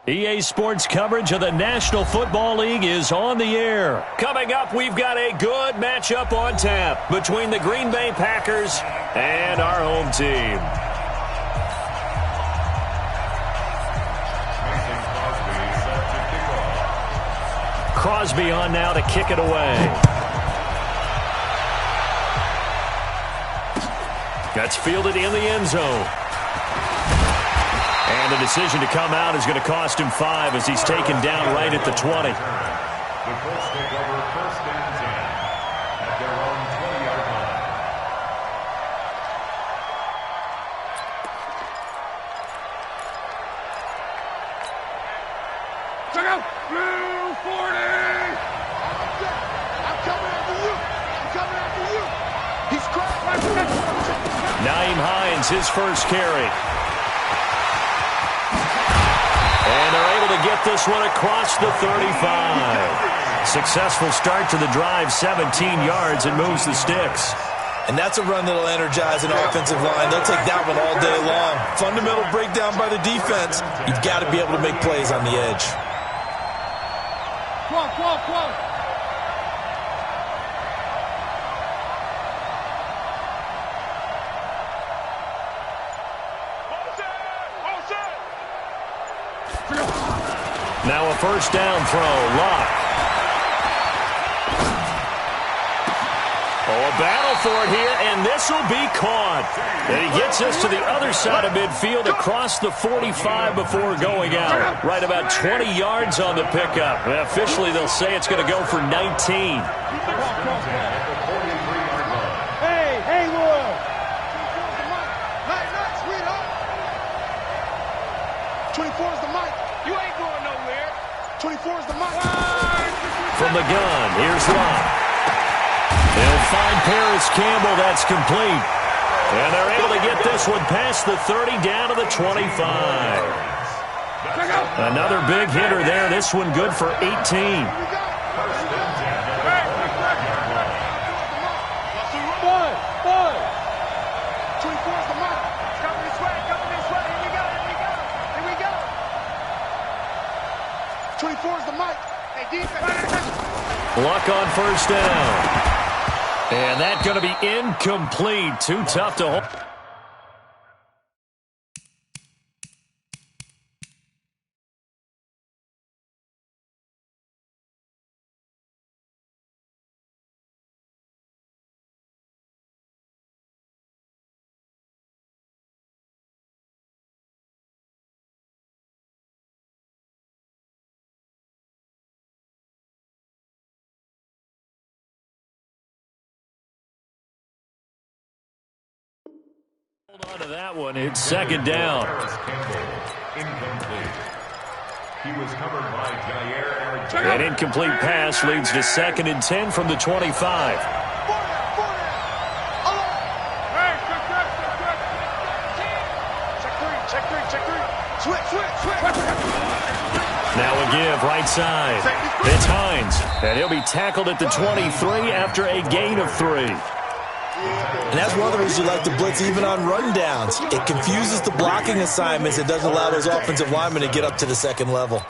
EA Sports coverage of the National Football League is on the air. Coming up, we've got a good matchup on tap between the Green Bay Packers and our home team. Crosby on now to kick it away. That's fielded in the end zone. And the decision to come out is going to cost him 5 as he's taken down right at the 20. The Colts take over first and 10 at their own 20-yard line. Check out! Blue 40! I'm coming after you! I'm coming after you! He's cracked my Nyheim Hines, his first carry. And they're able to get this one across the 35. Successful start to the drive, 17 yards, and moves the sticks. And that's a run that'll energize an offensive line. They'll take that one all day long. Fundamental breakdown by the defense. You've got to be able to make plays on the edge. Whoa. Now a first down throw. Locke. Oh, a battle for it here, and this will be caught. And he gets us to the other side of midfield across the 45 before going out. Right about 20 yards on the pickup. And officially, they'll say it's going to go for 19. Hey, Lord! Night, sweetheart! 24 is the mic. You ain't going nowhere. 24 is the mic. From the gun, here's Locke. They'll find Paris Campbell. That's complete. And they're able to get this one past the 30 down to the 25. Another big hitter there. This one good for 18. Luck on first down. And that's going to be incomplete. Too tough to hold. Hold on to that one. It's second down. Incomplete. He was covered by Jair Alexander. An incomplete pass leads to 2nd and 10 from the 25. Now a give, right side. It's Hines, and he'll be tackled at the 23 after a gain of 3. And that's one of the reasons you like to blitz even on rundowns. It confuses the blocking assignments. It doesn't allow those offensive linemen to get up to the second level.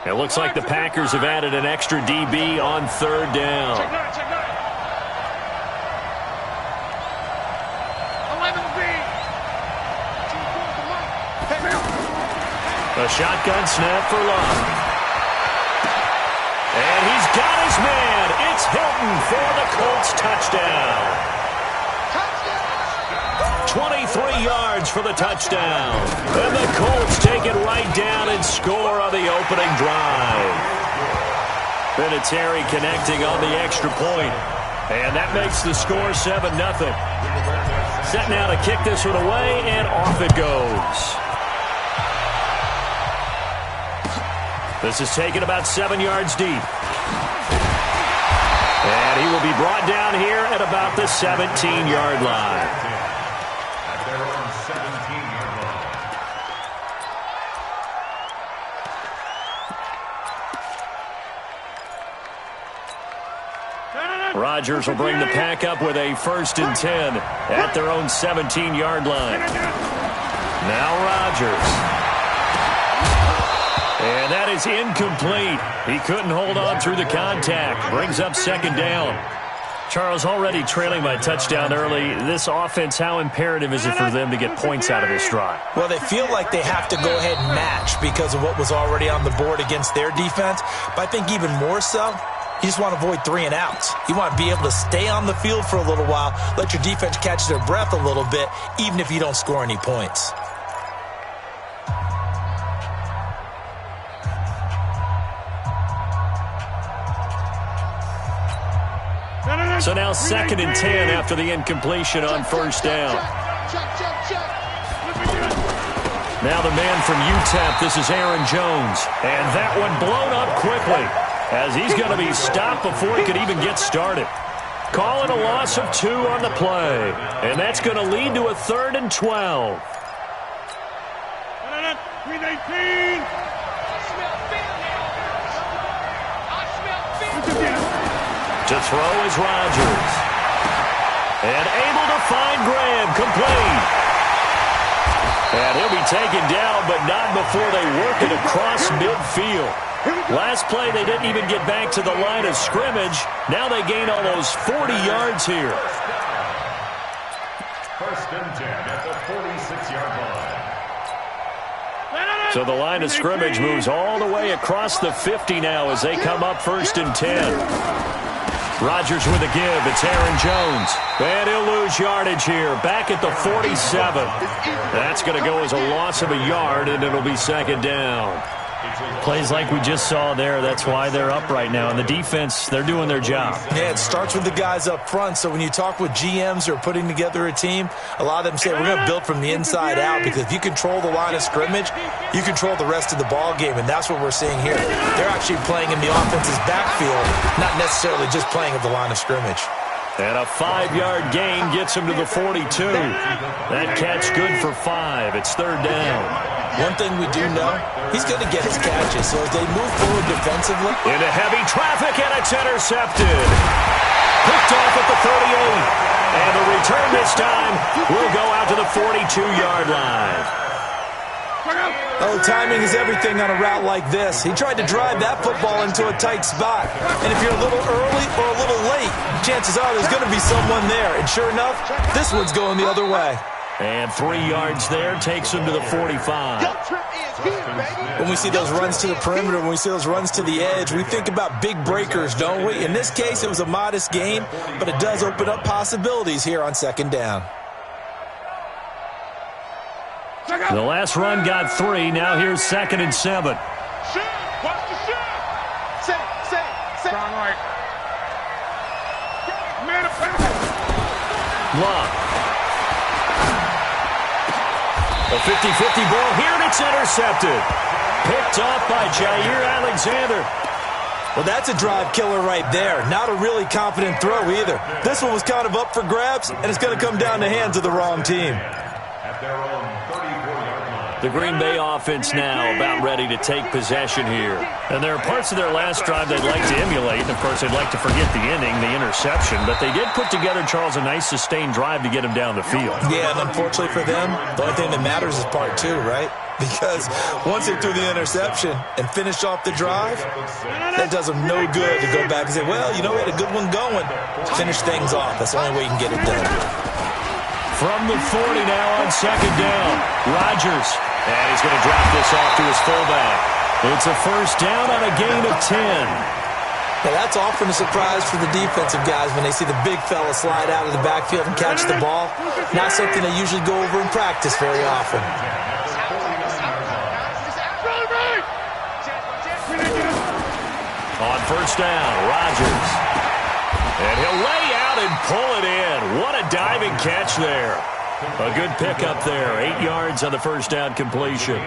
It looks like the Packers have added an extra DB on third down. A shotgun snap for Locke. And he's got his man. It's Hilton for the Colts touchdown. 23 yards for the touchdown. And the Colts take it right down and score on the opening drive. Vinatieri connecting on the extra point. And that makes the score 7-0. Set now to kick this one away, and off it goes. This is taken about 7 yards deep. And he will be brought down here at about the 17-yard line. At their own 17-yard line. Rodgers will bring the pack up with a 1st and 10 at their own 17-yard line. Now Rodgers. And that is incomplete. He couldn't hold on through the contact. Brings up 2nd down. Charles, already trailing by touchdown early. This offense, how imperative is it for them to get points out of this drive? Well, they feel like they have to go ahead and match because of what was already on the board against their defense. But I think even more so, you just want to avoid 3 and outs. You want to be able to stay on the field for a little while, let your defense catch their breath a little bit, even if you don't score any points. So now 2nd and 10 after the incompletion on 1st down. Now the man from UTEP, this is Aaron Jones. And that one blown up quickly as he's going to be stopped before he could even get started. Calling a loss of 2 on the play. And that's going to lead to a 3rd and 12. To throw is Rodgers. And able to find Graham, complete. And he'll be taken down, but not before they work it across midfield. Last play, they didn't even get back to the line of scrimmage. Now they gain almost 40 yards here. 1st and 10 at the 46-yard line. So the line of scrimmage moves all the way across the 50 now as they come up 1st and 10. Rodgers with a give. It's Aaron Jones. And he'll lose yardage here. Back at the 47. That's going to go as a loss of a yard, and it'll be 2nd down. Plays like we just saw there. That's why they're up right now. And the defense, they're doing their job. Yeah, it starts with the guys up front. So when you talk with GMs who are putting together a team, a lot of them say we're going to build from the inside out, because if you control the line of scrimmage, you control the rest of the ball game, and that's what we're seeing here. They're actually playing in the offense's backfield, not necessarily just playing at the line of scrimmage. And a 5-yard gain gets him to the 42. That catch good for 5. It's 3rd down. One thing we do know, he's going to get his catches. So as they move forward defensively. Into heavy traffic, and it's intercepted. Picked off at the 38. And the return this time will go out to the 42-yard line. Oh, timing is everything on a route like this. He tried to drive that football into a tight spot. And if you're a little early or a little late, chances are there's going to be someone there. And sure enough, this one's going the other way. And 3 yards there takes him to the 45. When we see those runs to the perimeter, when we see those runs to the edge, we think about big breakers, don't we? In this case, it was a modest gain, but it does open up possibilities here on 2nd down. The last run got 3. Now here's 2nd and 7. Watch the shot. Strong right. Love. A 50-50 ball here, and it's intercepted. Picked off by Jair Alexander. Well, that's a drive killer right there. Not a really confident throw either. This one was kind of up for grabs, and it's going to come down the hands of the wrong team. At their own 34-yard line. The Green Bay offense now about ready to take possession here. And there are parts of their last drive they'd like to emulate, and of course they'd like to forget the inning, the interception, but they did put together, Charles, a nice sustained drive to get him down the field. Yeah, and unfortunately for them, the only thing that matters is part 2, right? Because once they threw the interception and finished off the drive, that does them no good to go back and say, well, you know, we had a good one going. Finish things off. That's the only way you can get it done. From the 40 now on 2nd down, Rodgers. And he's going to drop this off to his fullback. It's a 1st down on a gain of 10. Now, that's often a surprise for the defensive guys when they see the big fella slide out of the backfield and catch the ball. Not something they usually go over in practice very often. On 1st down, Rodgers. And he'll lay out and pull it in. What a diving catch there. A good pickup there. 8 yards on the 1st down completion.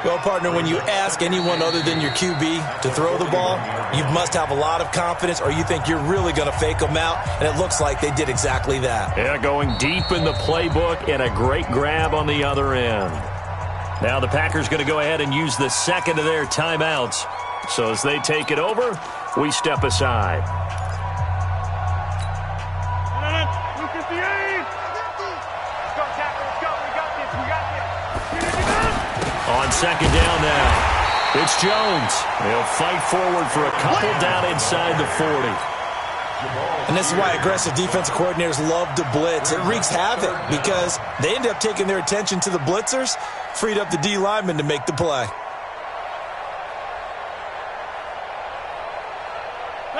Well, partner, when you ask anyone other than your QB to throw the ball, you must have a lot of confidence, or you think you're really going to fake them out, and it looks like they did exactly that. Yeah, going deep in the playbook and a great grab on the other end. Now the Packers going to go ahead and use the 2nd of their timeouts. So as they take it over, we step aside. second down now. It's Jones. He'll fight forward for a couple down inside the 40. And this is why aggressive defensive coordinators love to blitz. It wreaks havoc because they end up taking their attention to the blitzers, freed up the D lineman to make the play.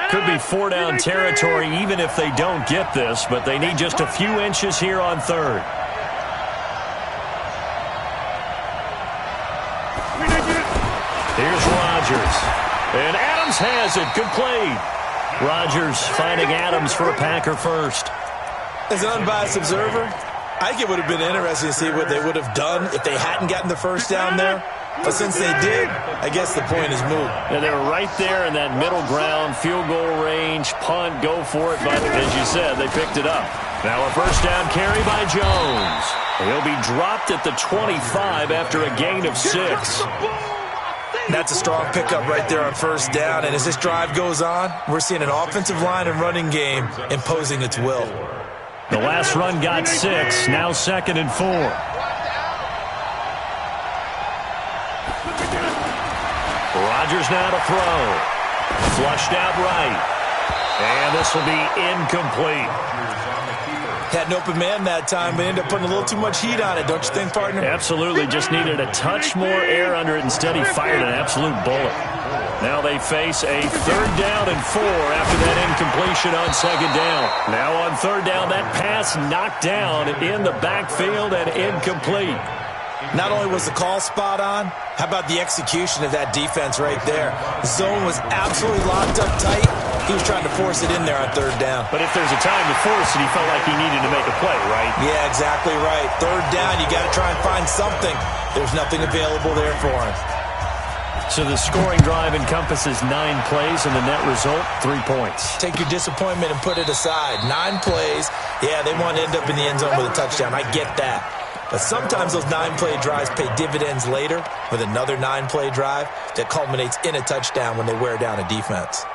Could be 4-down territory even if they don't get this, but they need just a few inches here on third. Here's Rodgers. And Adams has it. Good play. Rodgers finding Adams for a Packer first. As an unbiased observer, I think it would have been interesting to see what they would have done if they hadn't gotten the first down there. But since they did, I guess the point is moot. And they were right there in that middle ground, field goal range, punt, go for it. But as you said, they picked it up. Now a first down carry by Jones. He'll be dropped at the 25 after a gain of 6. That's a strong pickup right there on first down. And as this drive goes on, we're seeing an offensive line and running game imposing its will. The last run got 6. Now 2nd and 4. Rodgers now to throw. Flushed out right. And this will be incomplete. Had an open man that time, but ended up putting a little too much heat on it, don't you think, partner? Absolutely. Just needed a touch more air under it. Instead, he fired an absolute bullet. Now they face a 3rd down and 4 after that incompletion on 2nd down. Now on 3rd down, that pass knocked down in the backfield and incomplete. Not only was the call spot on, how about the execution of that defense right there? The zone was absolutely locked up tight. He was trying to force it in there on 3rd down. But if there's a time to force it, he felt like he needed to make a play, right? Yeah, exactly right. 3rd down, you got to try and find something. There's nothing available there for him. So the scoring drive encompasses 9 plays, and the net result, 3 points. Take your disappointment and put it aside. 9 plays. Yeah, they want to end up in the end zone with a touchdown. I get that. But sometimes those 9-play drives pay dividends later with another 9-play drive that culminates in a touchdown when they wear down a defense.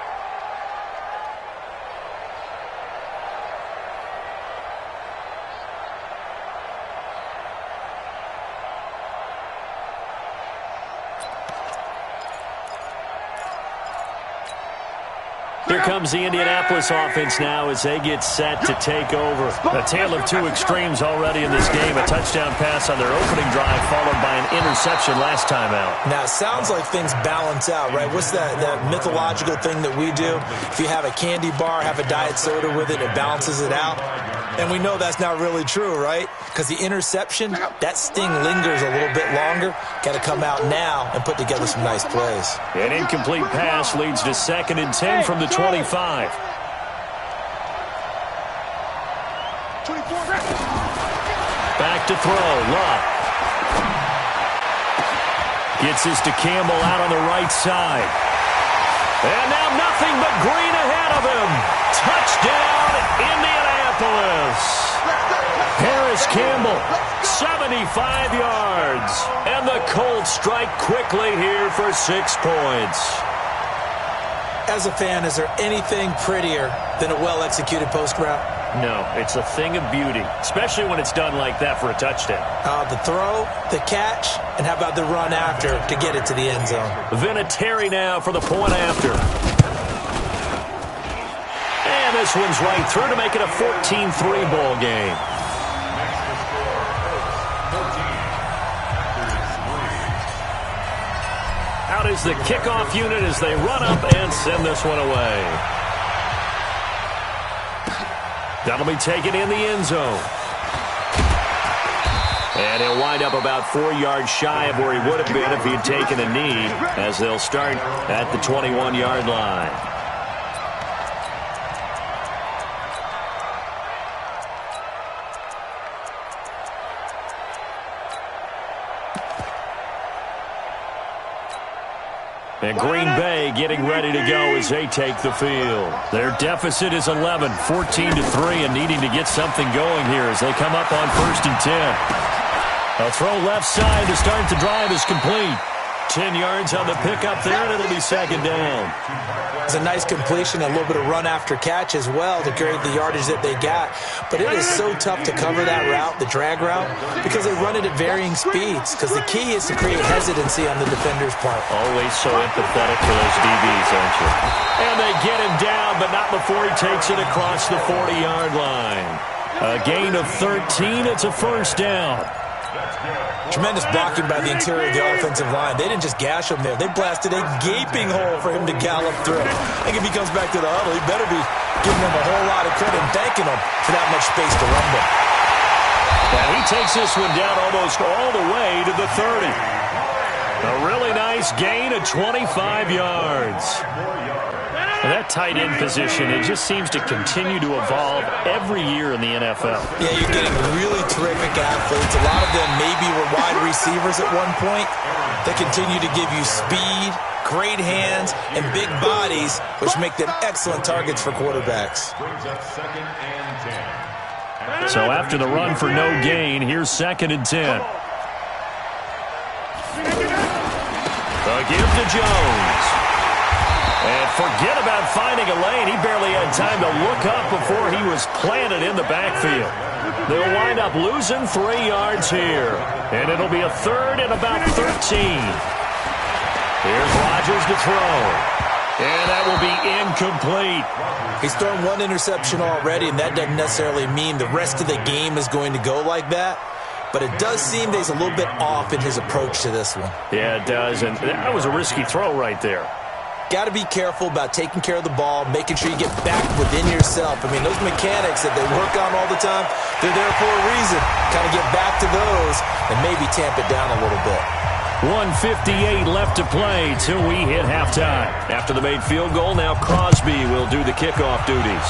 Here comes the Indianapolis offense now as they get set to take over. A tale of 2 extremes already in this game. A touchdown pass on their opening drive followed by an interception last time out. Now, it sounds like things balance out, right? What's that mythological thing that we do? If you have a candy bar, have a diet soda with it, it balances it out. And we know that's not really true, right? Because the interception, that sting lingers a little bit longer. Got to come out now and put together some nice plays. An incomplete pass leads to 2nd and 10 from the 25. Back to throw. Luck. Gets this to Campbell out on the right side. And now nothing but green ahead of him. Touchdown, Indianapolis. Paris Campbell, 75 yards. And the Colts strike quickly here for 6 points. As a fan, is there anything prettier than a well-executed post route? No, it's a thing of beauty, especially when it's done like that for a touchdown. The throw, the catch, and how about the run after to get it to the end zone? Vinatieri now for the point after. And this one's right through to make it a 14-3 ball game. Out is the kickoff unit as they run up and send this one away. That'll be taken in the end zone. And he'll wind up about 4 yards shy of where he would have been if he had taken a knee, as they'll start at the 21-yard line. And Green Bay getting ready to go as they take the field. Their deficit is 11, 14-3, and needing to get something going here as they come up on 1st and 10. A throw left side to start the drive is complete. 10 yards on the pickup there, and it'll be second down. It's a nice completion, a little bit of run after catch as well to create the yardage that they got. But it is so tough to cover that route, the drag route, because they run it at varying speeds. Because the key is to create hesitancy on the defender's part. Always so empathetic for those DBs, aren't you? And they get him down, but not before he takes it across the 40-yard line. A gain of 13. It's a first down. Tremendous blocking by the interior of the offensive line. They didn't just gash him there. They blasted a gaping hole for him to gallop through. I think if he comes back to the huddle, he better be giving them a whole lot of credit and thanking them for that much space to rumble. And he takes this one down almost all the way to the 30. A really nice gain of 25 yards. And that tight end position, it just seems to continue to evolve every year in the NFL. Yeah, you're getting really terrific athletes. A lot of them maybe were wide receivers at one point. They continue to give you speed, great hands, and big bodies, which make them excellent targets for quarterbacks. So after the run for no gain, here's second and 10. The give to Jones. And forget about finding a lane. He barely had time to look up before he was planted in the backfield. They'll wind up losing 3 yards here. And it'll be a third and about 13. Here's Rodgers to throw. And that will be incomplete. He's thrown one interception already, and that doesn't necessarily mean the rest of the game is going to go like that. But it does seem that he's a little bit off in his approach to this one. Yeah, it does. And that was a risky throw right there. Got to be careful about taking care of the ball, making sure you get back within yourself. I mean, those mechanics that they work on all the time, they're there for a reason. Kind of get back to those and maybe tamp it down a little bit. 1:58 left to play till we hit halftime. After the made field goal, now Crosby will do the kickoff duties.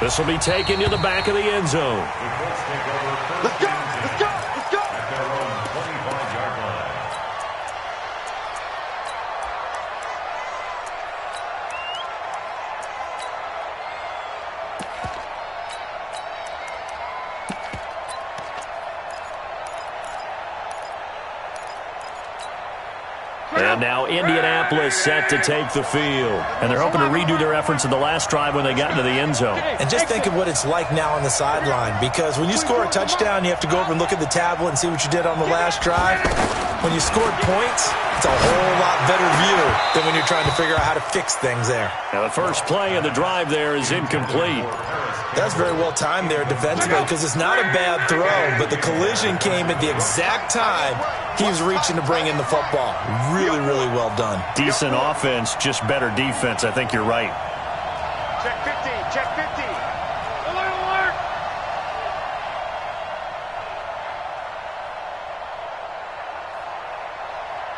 This will be taken to the back of the end zone. Let's go! Let's go! Let's go! And now Indianapolis set to take the field. And they're hoping to redo their efforts in the last drive when they got into the end zone. And just think of what it's like now on the sideline, because when you score a touchdown, you have to go over and look at the tablet and see what you did on the last drive. When you scored points, it's a whole lot better view than when you're trying to figure out how to fix things there. Now the first play of the drive there is incomplete. That's very well timed there defensively, because it's not a bad throw, but the collision came at the exact time he was reaching to bring in the football. Really, really well done. Decent offense, just better defense. I think you're right. Check 15, check 15. Alert, alert!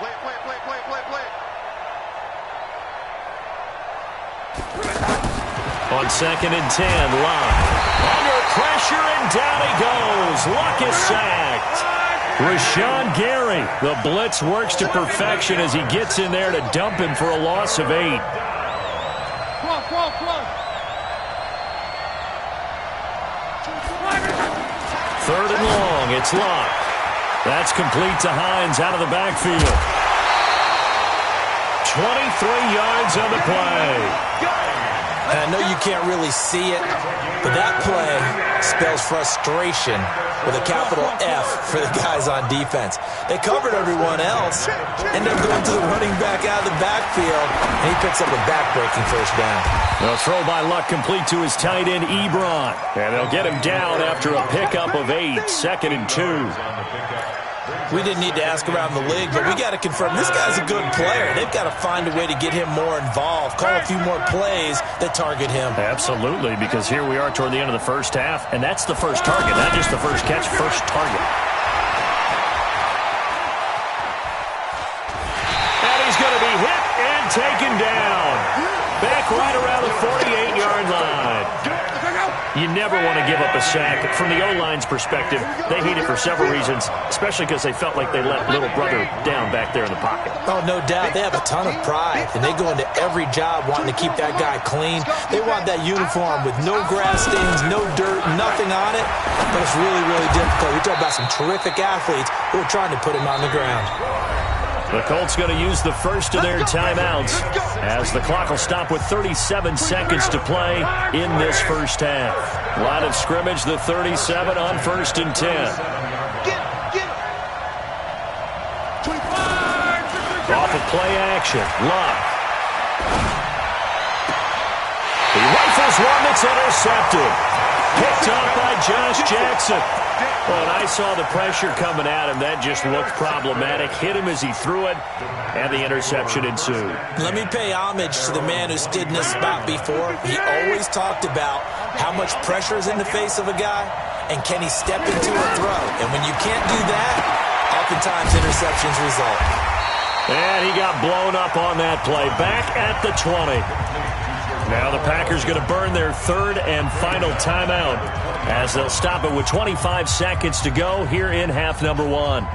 Play, play, play, play, play, play. On second and 10, Luck. Under pressure, and down he goes. Luck is sacked. Rashawn Gary, the blitz works to perfection as he gets in there to dump him for a loss of 8. Come on, come on, come on. Third and long, it's Luck. That's complete to Hines out of the backfield. 23 yards on the play. And I know you can't really see it, but that play spells frustration with a capital F for the guys on defense. They covered everyone else, end up going to the running back out of the backfield, and he picks up a back-breaking first down. The throw by Luck complete to his tight end, Ebron. And they'll get him down after a pickup of 8, second and 2. We didn't need to ask around the league, but we got to confirm this guy's a good player. They've got to find a way to get him more involved, call a few more plays that target him. Absolutely, because here we are toward the end of the first half, and that's the first target, not just the first catch, first target. And he's going to be hit and taken down. Back right around the 48-yard line. You never want to give up a sack. From the O-line's perspective, they hate it for several reasons, especially because they felt like they let little brother down back there in the pocket. Oh, no doubt. They have a ton of pride, and they go into every job wanting to keep that guy clean. They want that uniform with no grass stains, no dirt, nothing on it. But it's really, really difficult. You're talking about some terrific athletes who are trying to put him on the ground. The Colts going to use the first of their timeouts as the clock will stop with 37 seconds to play in this first half. Line of scrimmage, the 37 on 1st and 10. Off of play action, Luck. He rifles one that's intercepted. Picked up by Josh Jackson. Well, and I saw the pressure coming at him. That just looked problematic. Hit him as he threw it, and the interception ensued. Let me pay homage to the man who stood in this spot before. He always talked about how much pressure is in the face of a guy, and can he step into a throw. And when you can't do that, oftentimes interceptions result. And he got blown up on that play. Back at the 20. Now the Packers going to burn their third and final timeout as they'll stop it with 25 seconds to go here in half number 1.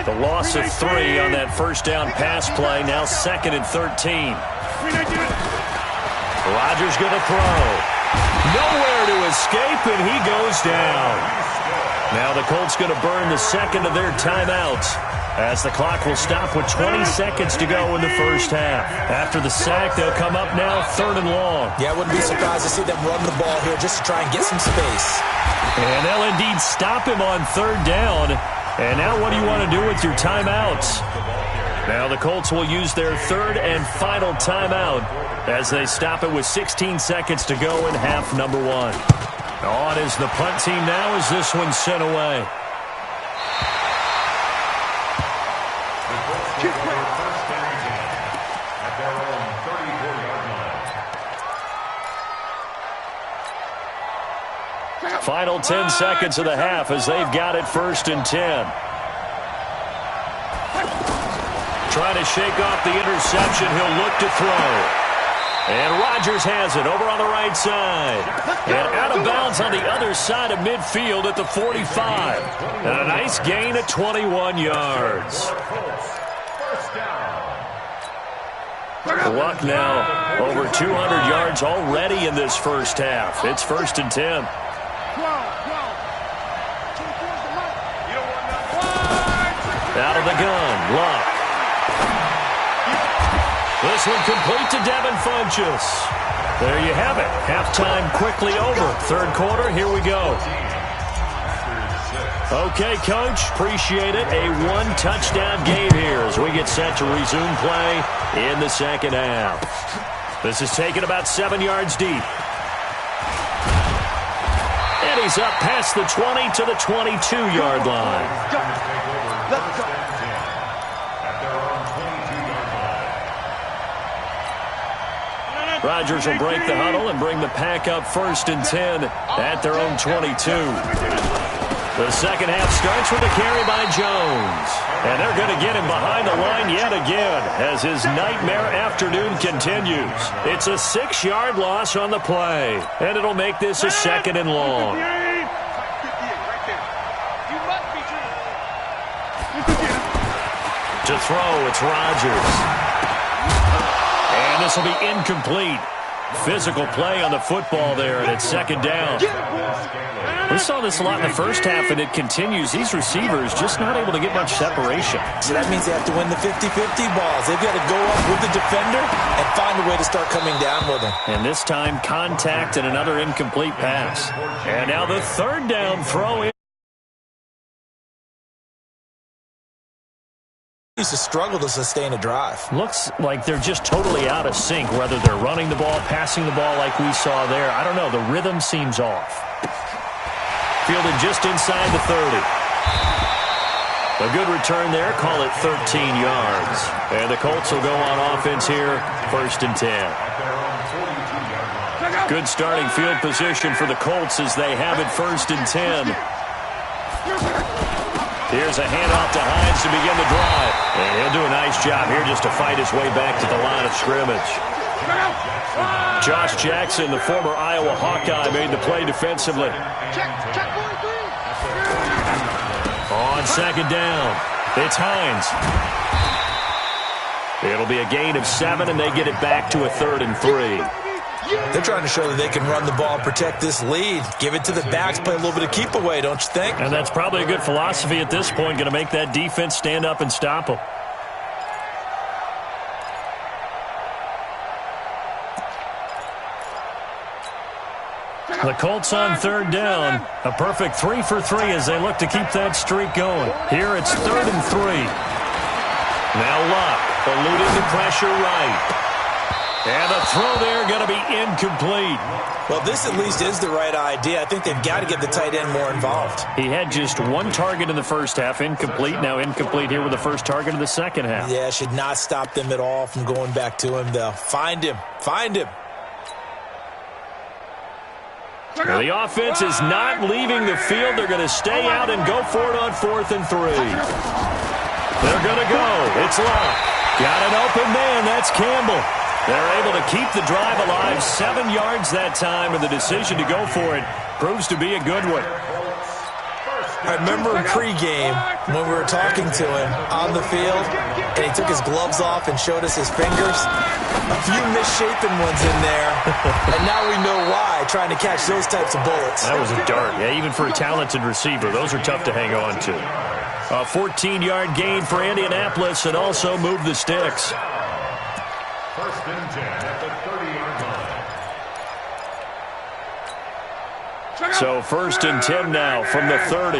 The loss of 3 on that first down pass play, now 2nd and 13. Rodgers going to throw. Nowhere to escape, and he goes down. Now the Colts going to burn the second of their timeouts as the clock will stop with 20 seconds to go in the first half. After the sack, they'll come up now 3rd and long. Yeah, I wouldn't be surprised to see them run the ball here just to try and get some space. And they'll indeed stop him on 3rd down. And now what do you want to do with your timeouts? Now the Colts will use their 3rd and final timeout as they stop it with 16 seconds to go in half number 1. On is the punt team now as this one's sent away. Final 10 seconds of the half as they've got it 1st and 10. Trying to shake off the interception. He'll look to throw. And Rodgers has it over on the right side. And out of bounds on the other side of midfield at the 45. And a nice gain at 21 yards. Luck now over 200 yards already in this first half. It's 1st and 10. Out of the gun, Luck. This one complete to Devin Funchess. There you have it. Halftime quickly over. 3rd quarter, here we go. Okay, Coach, appreciate it. A 1-touchdown game here as we get set to resume play in the second half. This is taken about 7 yards deep. And he's up past the 20 to the 22-yard line. Rodgers will break the huddle and bring the Pack up 1st and 10 at their own 22. The second half starts with a carry by Jones. And they're going to get him behind the line yet again as his nightmare afternoon continues. It's a 6-yard loss on the play. And it'll make this a 2nd and long. To throw, it's Rodgers. And this will be incomplete. Physical play on the football there, and it's 2nd down. We saw this a lot in the first half, and it continues. These receivers just not able to get much separation. So that means they have to win the 50-50 balls. They've got to go up with the defender and find a way to start coming down with him. And this time, contact and another incomplete pass. And now the 3rd down throw in. Used to struggle to sustain a drive. Looks like they're just totally out of sync, whether they're running the ball, passing the ball like we saw there. I don't know. The rhythm seems off. Fielded just inside the 30. A good return there. Call it 13 yards. And the Colts will go on offense here, 1st and 10. Good starting field position for the Colts as they have it 1st and 10. Here's a handoff to Hines to begin the drive. And he'll do a nice job here just to fight his way back to the line of scrimmage. Josh Jackson, the former Iowa Hawkeye, made the play defensively. On second down, it's Hines. It'll be a gain of 7, and they get it back to a 3rd and 3. They're trying to show that they can run the ball, protect this lead. Give it to the backs, play a little bit of keep away, don't you think? And that's probably a good philosophy at this point, going to make that defense stand up and stop them. The Colts on 3rd down. A perfect 3 for 3 as they look to keep that streak going. Here it's 3rd and 3. Now Luck, eluding the pressure right. And the throw there going to be incomplete. Well, this at least is the right idea. I think they've got to get the tight end more involved. He had just 1 target in the first half, incomplete. Now incomplete here with the first target of the second half. Yeah, should not stop them at all from going back to him, though. Find him. Find him. Now the offense is not leaving the field. They're going to stay out and go for it on 4th and 3. They're going to go. It's Luck. Got an open man. That's Campbell. They're able to keep the drive alive. 7 yards that time, and the decision to go for it proves to be a good one. I remember in pregame when we were talking to him on the field, and he took his gloves off and showed us his fingers. A few misshapen ones in there, and now we know why, trying to catch those types of bullets. That was a dart. Yeah, even for a talented receiver, those are tough to hang on to. A 14-yard gain for Indianapolis, and also move the sticks. 1st and 10 at the 30-yard line. So 1st and 10 now from the 30.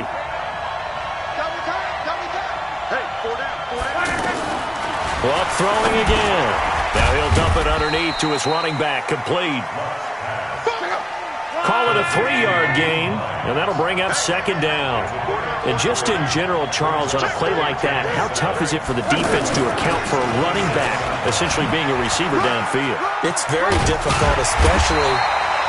Luck throwing again. Now he'll dump it underneath to his running back. Complete. Call it a 3-yard gain, and that'll bring up 2nd down. And just in general, Charles, on a play like that, how tough is it for the defense to account for a running back essentially being a receiver downfield? It's very difficult, especially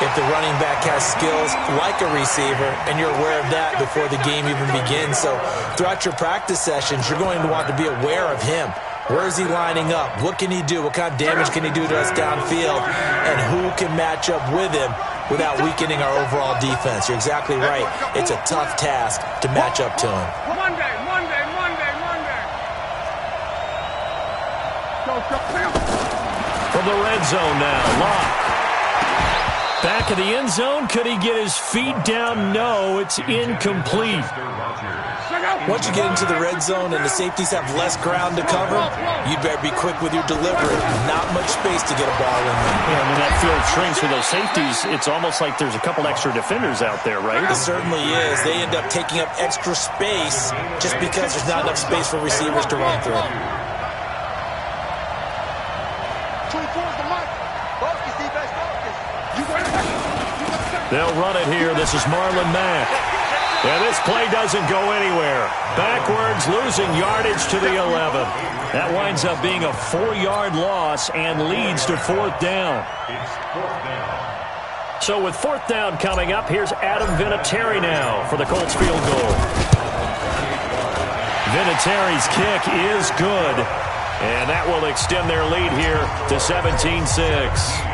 if the running back has skills like a receiver, and you're aware of that before the game even begins. So throughout your practice sessions, you're going to want to be aware of him. Where is he lining up? What can he do? What kind of damage can he do to us downfield? And who can match up with him without weakening our overall defense? You're exactly right. It's a tough task to match up to him. Monday. From the red zone now, Luck. Back of the end zone. Could he get his feet down? No, it's incomplete. Once you get into the red zone and the safeties have less ground to cover, you better be quick with your delivery. Not much space to get a ball in there. Yeah, I mean, that field shrinks for those safeties. It's almost like there's a couple extra defenders out there, right? It certainly is. They end up taking up extra space just because there's not enough space for receivers to run through. They'll run it here. This is Marlon Mack. And this play doesn't go anywhere. Backwards, losing yardage to the 11. That winds up being a 4-yard loss and leads to 4th down. It's 4th down. So with 4th down coming up, here's Adam Vinatieri now for the Colts field goal. Vinatieri's kick is good. And that will extend their lead here to 17-6.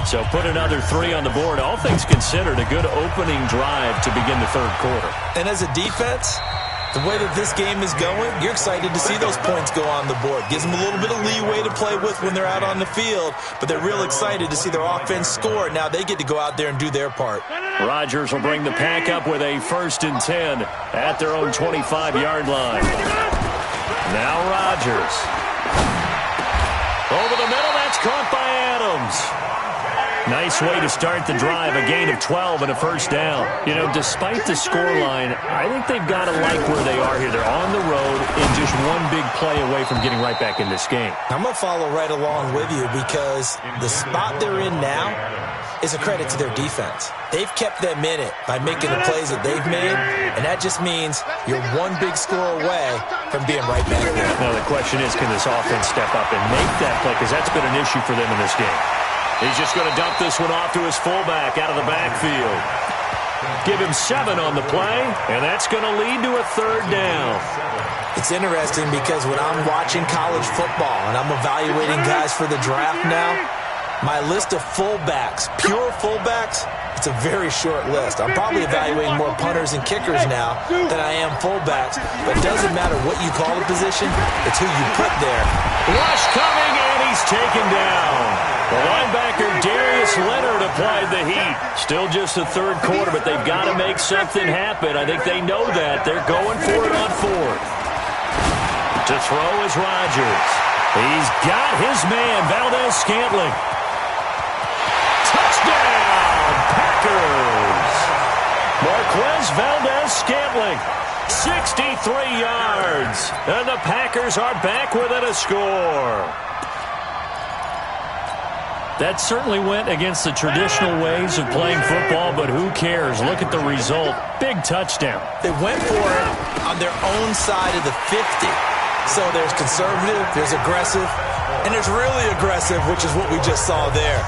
So put another 3 on the board. All things considered, a good opening drive to begin the 3rd quarter. And as a defense, the way that this game is going, you're excited to see those points go on the board. Gives them a little bit of leeway to play with when they're out on the field, but they're real excited to see their offense score. Now they get to go out there and do their part. Rodgers will bring the pack up with a 1st and 10 at their own 25-yard line. Now Rodgers. Over the middle, that's caught by Adams. Nice way to start the drive, a gain of 12 and a 1st down. You know, despite the scoreline, I think they've got to like where they are here. They're on the road and just one big play away from getting right back in this game. I'm going to follow right along with you because the spot they're in now is a credit to their defense. They've kept them in it by making the plays that they've made, and that just means you're one big score away from being right back there. Now, the question is, can this offense step up and make that play? Because that's been an issue for them in this game. He's just going to dump this one off to his fullback out of the backfield. Give him 7 on the play, and that's going to lead to a 3rd down. It's interesting because when I'm watching college football and I'm evaluating guys for the draft now, My list of fullbacks, pure fullbacks, it's a very short list. I'm probably evaluating more punters and kickers now than I am fullbacks, but it doesn't matter what you call the position, it's who you put there. Rush coming, and he's taken down. The linebacker, Darius Leonard, applied the heat. Still just the third quarter, but they've got to make something happen. I think they know that. They're going for it on fourth. To throw is Rodgers. He's got his man, Valdez-Scantling. Touchdown, Packers! Marquez Valdez-Scantling, 63 yards. And the Packers are back within a score. That certainly went against the traditional ways of playing football, but who cares? Look at the result. Big touchdown. They went for it on their own side of the 50. So there's conservative, there's aggressive, and there's really aggressive, which is what we just saw there.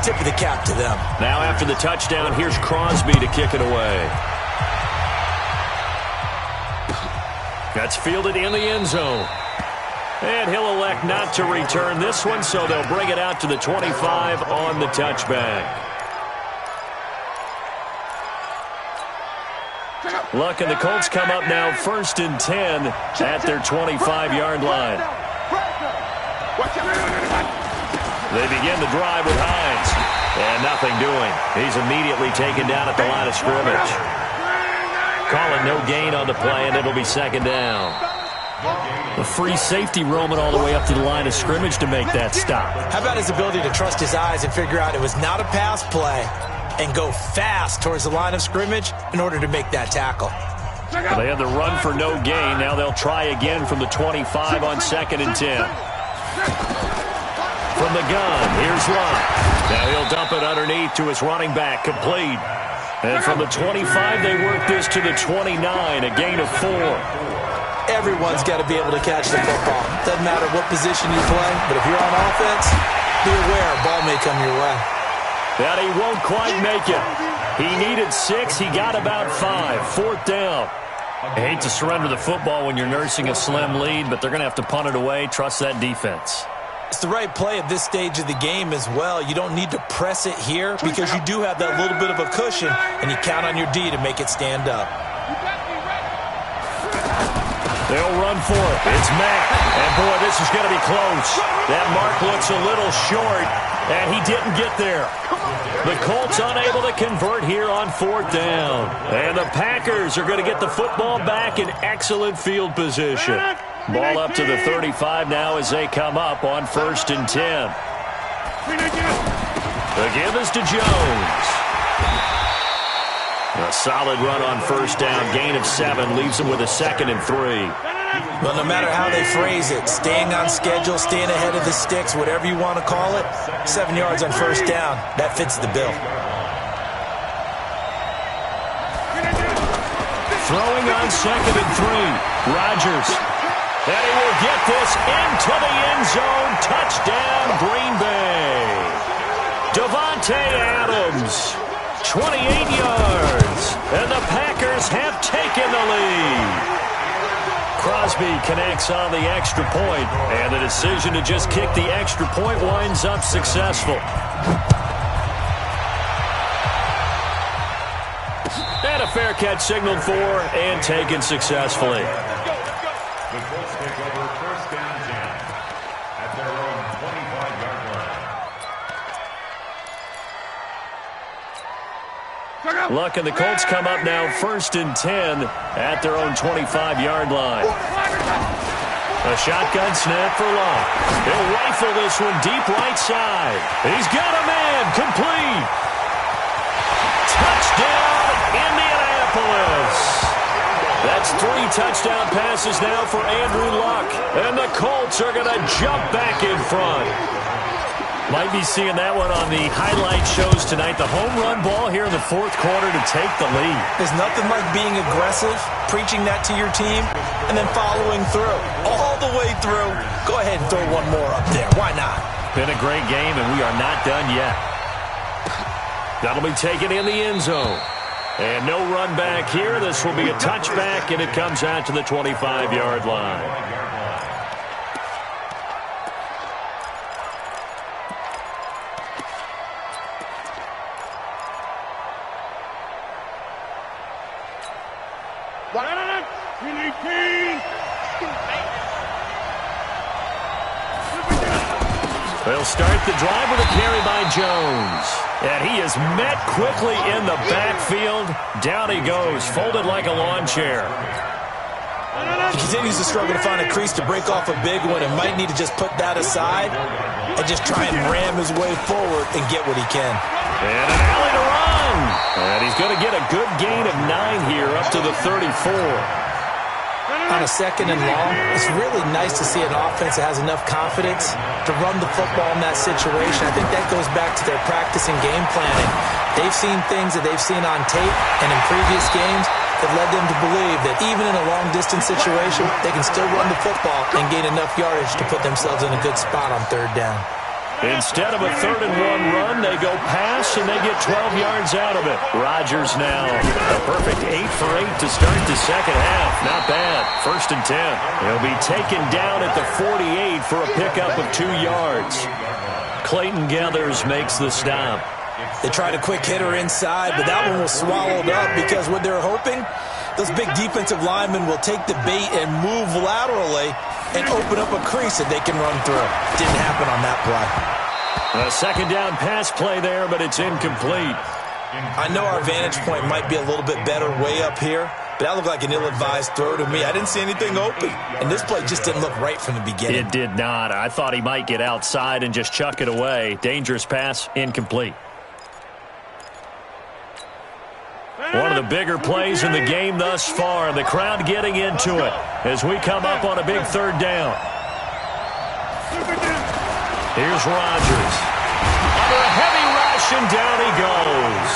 Tip of the cap to them. Now after the touchdown, here's Crosby to kick it away. That's fielded in the end zone. And he'll elect not to return this one, so they'll bring it out to the 25 on the touchback. Luck and the Colts come up now 1st and 10 at their 25-yard line. They begin the drive with Hines. And nothing doing. He's immediately taken down at the line of scrimmage. Calling no gain on the play, and it'll be 2nd down. A free safety roaming all the way up to the line of scrimmage to make that stop. How about his ability to trust his eyes and figure out it was not a pass play and go fast towards the line of scrimmage in order to make that tackle? They had the run for no gain. Now they'll try again from the 25 on 2nd and 10. From the gun, here's Luck. Now he'll dump it underneath to his running back, complete. And from the 25, they work this to the 29, a gain of 4. Everyone's got to be able to catch the football. Doesn't matter what position you play, but if you're on offense, be aware a ball may come your way. That he won't quite make it. He needed 6. He got about 5. 4th down. I hate to surrender the football when you're nursing a slim lead, but they're going to have to punt it away. Trust that defense. It's the right play at this stage of the game as well. You don't need to press it here because you do have that little bit of a cushion, and you count on your D to make it stand up. They'll run for it. It's Mack. And, boy, this is going to be close. That mark looks a little short, and he didn't get there. The Colts unable to convert here on 4th down. And the Packers are going to get the football back in excellent field position. Ball up to the 35 now as they come up on 1st and 10. The give is to Jones. A solid run on 1st down. Gain of 7 leaves him with a 2nd and 3. Well, no matter how they phrase it, staying on schedule, staying ahead of the sticks, whatever you want to call it, 7 yards on 1st down, that fits the bill. Throwing on 2nd and 3. Rodgers. And he will get this into the end zone. Touchdown, Green Bay. Davante Adams. 28 yards, and the Packers have taken the lead. Crosby connects on the extra point, and the decision to just kick the extra point winds up successful. And a fair catch signaled for and taken successfully. The Colts take over 1st and 10 at their own 25-yard line. Luck and the Colts come up now 1st and 10 at their own 25-yard line. A shotgun snap for Luck. He'll rifle this one deep right side. He's got a man, complete. Touchdown, Indianapolis. That's 3 touchdown passes now for Andrew Luck. And the Colts are going to jump back in front. Might be seeing that one on the highlight shows tonight. The home run ball here in the 4th quarter to take the lead. There's nothing like being aggressive, preaching that to your team, and then following through. All the way through. Go ahead and throw one more up there. Why not? Been a great game, and we are not done yet. That'll be taken in the end zone. And no run back here. This will be a touchback, and it comes out to the 25-yard line. They'll start the drive with a carry by Jones. And he is met quickly in the backfield. Down he goes, folded like a lawn chair. He continues to struggle to find a crease to break off a big one and might need to just put that aside and just try and ram his way forward and get what he can. And an alley to run. And he's going to get a good gain of 9 here up to the 34. On a second and long, it's really nice to see an offense that has enough confidence to run the football in that situation. I think that goes back to their practice and game planning. They've seen things that they've seen on tape and in previous games that led them to believe that even in a long-distance situation, they can still run the football and gain enough yardage to put themselves in a good spot on third down. Instead of a 3rd-and-1 run, they go pass, and they get 12 yards out of it. Rodgers now, a perfect 8 for 8 to start the second half. Not bad. 1st and 10. He'll be taken down at the 48 for a pickup of 2 yards. Clayton Geathers makes the stop. They tried a quick hitter inside, but that one was swallowed up because what they're hoping, those big defensive linemen will take the bait and move laterally and open up a crease that they can run through. Didn't happen on that play. A 2nd down pass play there, but it's incomplete. I know our vantage point might be a little bit better way up here, but that looked like an ill-advised throw to me. I didn't see anything open, and this play just didn't look right from the beginning. It did not. I thought he might get outside and just chuck it away. Dangerous pass, incomplete. One of the bigger plays in the game thus far. The crowd getting into it as we come up on a big 3rd down. Here's Rodgers. Under a heavy rush, and down he goes.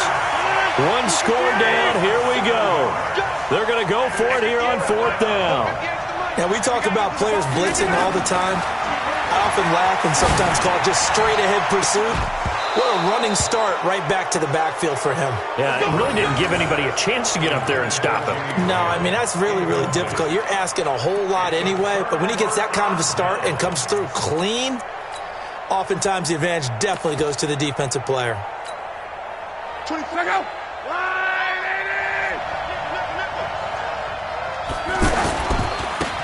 1 score down. Here we go. They're going to go for it here on 4th down. Now, we talk about players blitzing all the time. I often laugh and sometimes call it just straight-ahead pursuit. What a running start right back to the backfield for him. Yeah, it really didn't give anybody a chance to get up there and stop him. No, I mean, that's really, really difficult. You're asking a whole lot anyway, but when he gets that kind of a start and comes through clean, oftentimes the advantage definitely goes to the defensive player. 24, go!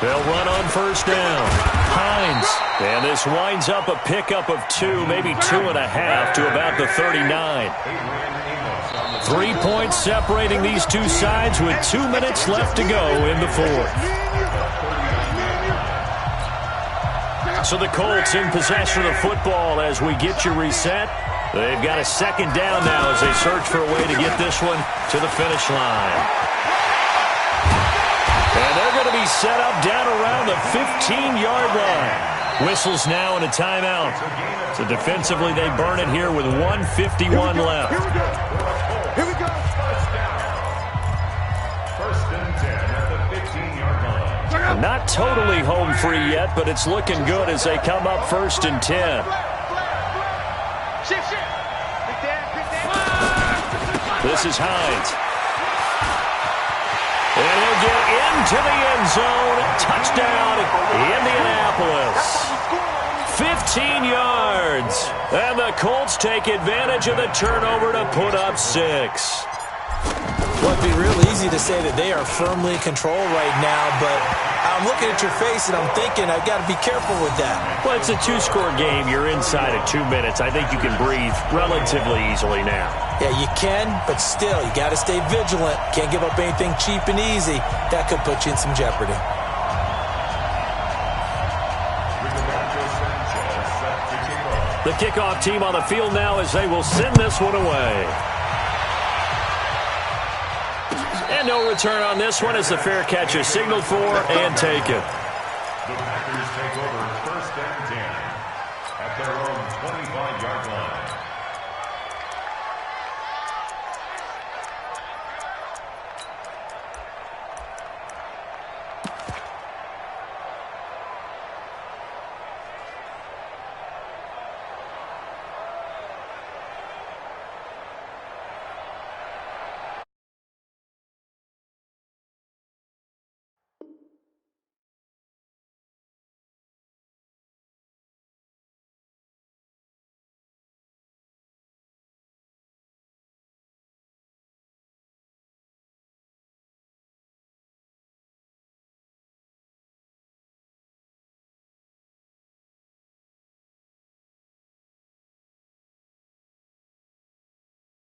They'll run on 1st down. Hines. And this winds up a pickup of 2, maybe 2.5 to about the 39. 3 points separating these two sides with 2 minutes left to go in the 4th. So the Colts in possession of the football as we get you reset. They've got a 2nd down now as they search for a way to get this one to the finish line. And they're going to be set up down around the 15-yard line. Whistles now and a timeout. So defensively, they burn it here with 1:51 left. Here we go. Here we go. 1st and 10 at the 15-yard line. Not totally home free yet, but it's looking good as they come up 1st and 10. Shift. This is Hines. And he'll get into the end zone. Touchdown, Indianapolis. 15 yards. And the Colts take advantage of the turnover to put up 6. Well, it'd be real easy to say that they are firmly in control right now, but I'm looking at your face and I'm thinking I've got to be careful with that. Well, it's a 2-score game. You're inside of 2 minutes. I think you can breathe relatively easily now. Yeah, you can, but still, you got to stay vigilant. Can't give up anything cheap and easy. That could put you in some jeopardy. The kickoff team on the field now as they will send this one away. And no return on this one as the fair catch is signaled for and taken. The Packers take over 1st and 10 at their own 25-yard line.